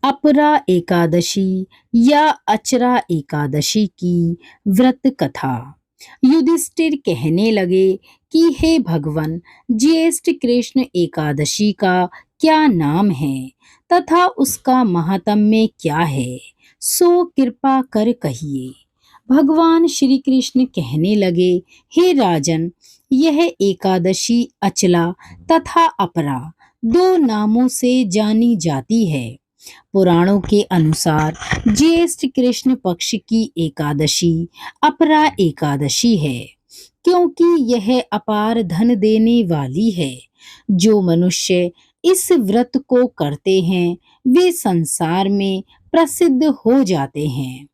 अपरा एकादशी या अचरा एकादशी की व्रत कथा। युधिष्ठिर कहने लगे कि हे भगवान, ज्येष्ठ कृष्ण एकादशी का क्या नाम है तथा उसका महात्म्य क्या है, सो कृपा कर कहिए। भगवान श्री कृष्ण कहने लगे, हे राजन, यह एकादशी अचला तथा अपरा दो नामों से जानी जाती है। पुराणों के अनुसार ज्येष्ठ कृष्ण पक्ष की एकादशी अपरा एकादशी है, क्योंकि यह अपार धन देने वाली है। जो मनुष्य इस व्रत को करते हैं वे संसार में प्रसिद्ध हो जाते हैं।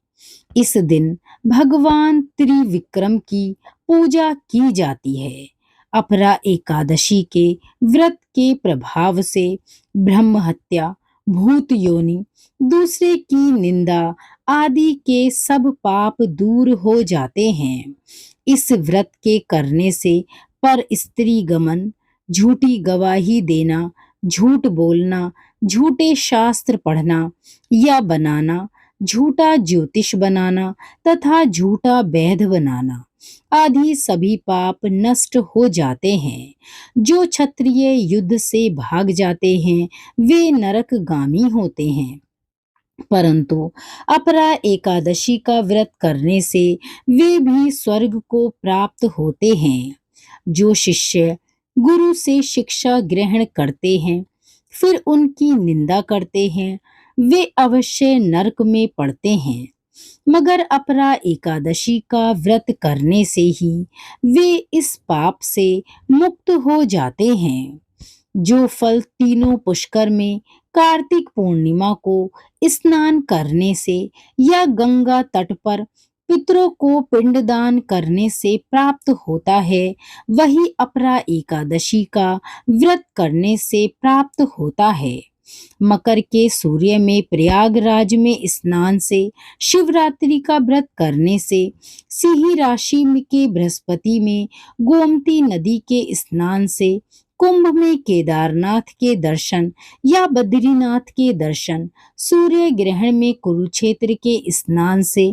इस दिन भगवान त्रिविक्रम की पूजा की जाती है। अपरा एकादशी के व्रत के प्रभाव से ब्रह्म हत्या, भूत योनि, दूसरे की निंदा आदि के सब पाप दूर हो जाते हैं। इस व्रत के करने से पर स्त्री गमन, झूठी गवाही देना, झूठ बोलना, झूठे शास्त्र पढ़ना या बनाना, झूठा ज्योतिष बनाना तथा झूठा वैध बनाना आदि सभी पाप नष्ट हो जाते हैं। जो क्षत्रिय युद्ध से भाग जाते हैं वे नरकगामी होते हैं, परंतु अपरा एकादशी का व्रत करने से वे भी स्वर्ग को प्राप्त होते हैं। जो शिष्य गुरु से शिक्षा ग्रहण करते हैं फिर उनकी निंदा करते हैं वे अवश्य नरक में पड़ते हैं, मगर अपरा एकादशी का व्रत करने से ही वे इस पाप से मुक्त हो जाते हैं। जो फल तीनों पुष्कर में कार्तिक पूर्णिमा को स्नान करने से या गंगा तट पर पितरों को पिंडदान करने से प्राप्त होता है, वही अपरा एकादशी का व्रत करने से प्राप्त होता है। मकर के सूर्य में प्रयागराज में स्नान से, शिवरात्रि का व्रत करने से, सिंह राशि के बृहस्पति में गोमती नदी के स्नान से, कुंभ में केदारनाथ के दर्शन या बद्रीनाथ के दर्शन, सूर्य ग्रहण में कुरुक्षेत्र के स्नान से,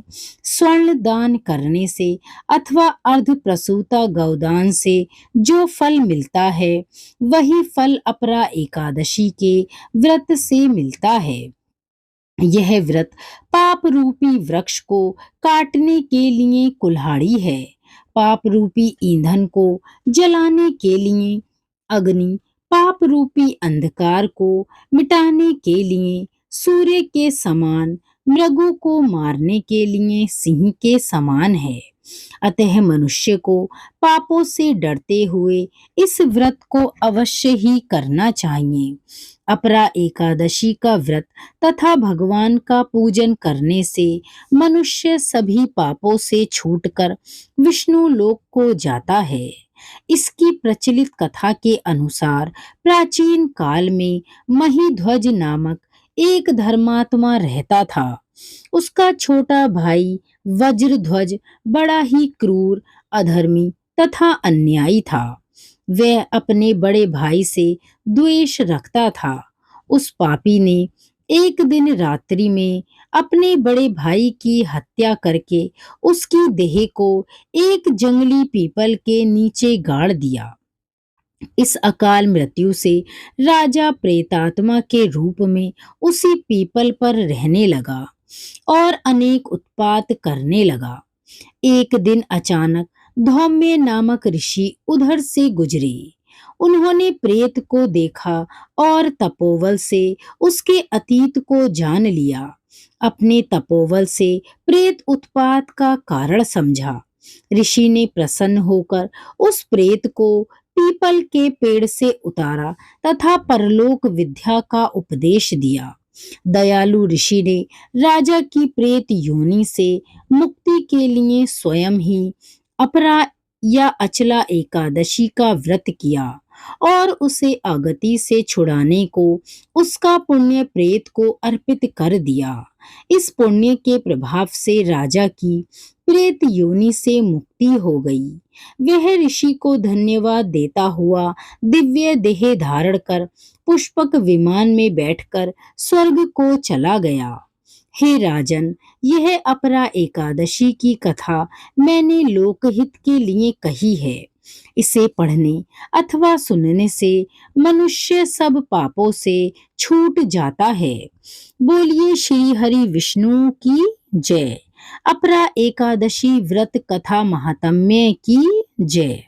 स्वर्ण दान करने से अथवा अर्ध प्रसूता गौदान से जो फल मिलता है वही फल अपरा एकादशी के व्रत से मिलता है। यह व्रत पाप रूपी वृक्ष को काटने के लिए कुल्हाड़ी है। पाप रूपी ईंधन को जलाने के लिए अग्नि, पाप रूपी अंधकार को मिटाने के लिए सूर्य के समान, मृगों को मारने के लिए सिंह के समान है। अतः मनुष्य को पापों से डरते हुए इस व्रत को अवश्य ही करना चाहिए। अपरा एकादशी का व्रत तथा भगवान का पूजन करने से मनुष्य सभी पापों से छूटकर विष्णु लोक को जाता है। इसकी प्रचलित कथा के अनुसार प्राचीन काल में महीध्वज नामक एक धर्मात्मा रहता था। उसका छोटा भाई वज्रध्वज बड़ा ही क्रूर, अधर्मी तथा अन्यायी था। वह अपने बड़े भाई से द्वेष रखता था। उस पापी ने एक दिन रात्रि में अपने बड़े भाई की हत्या करके उसकी देह को एक जंगली पीपल के नीचे गाड़ दिया। इस अकाल मृत्यु से राजा प्रेतात्मा के रूप में उसी पीपल पर रहने लगा और अनेक उत्पात करने लगा। एक दिन अचानक धौम्य नामक ऋषि उधर से गुजरे। उन्होंने प्रेत को देखा और तपोबल से उसके अतीत को जान लिया। अपने तपोबल से प्रेत उत्पात का कारण समझा। ऋषि ने प्रसन्न होकर उस प्रेत को पीपल के पेड़ से उतारा तथा परलोक विद्या का उपदेश दिया। दयालु ऋषि ने राजा की प्रेत योनि से मुक्ति के लिए स्वयं ही अपरा या अचला एकादशी का व्रत किया और उसे अगति से छुड़ाने को उसका पुण्य प्रेत को अर्पित कर दिया। इस पुण्य के प्रभाव से राजा की प्रेत योनि से मुक्ति हो गई। वह ऋषि को धन्यवाद देता हुआ दिव्य देह धारण कर पुष्पक विमान में बैठकर स्वर्ग को चला गया। हे राजन, यह अपरा एकादशी की कथा मैंने लोकहित के लिए कही है। इसे पढ़ने अथवा सुनने से मनुष्य सब पापों से छूट जाता है। बोलिए श्री हरि विष्णु की जय। अपरा एकादशी व्रत कथा महात्म्य की जय।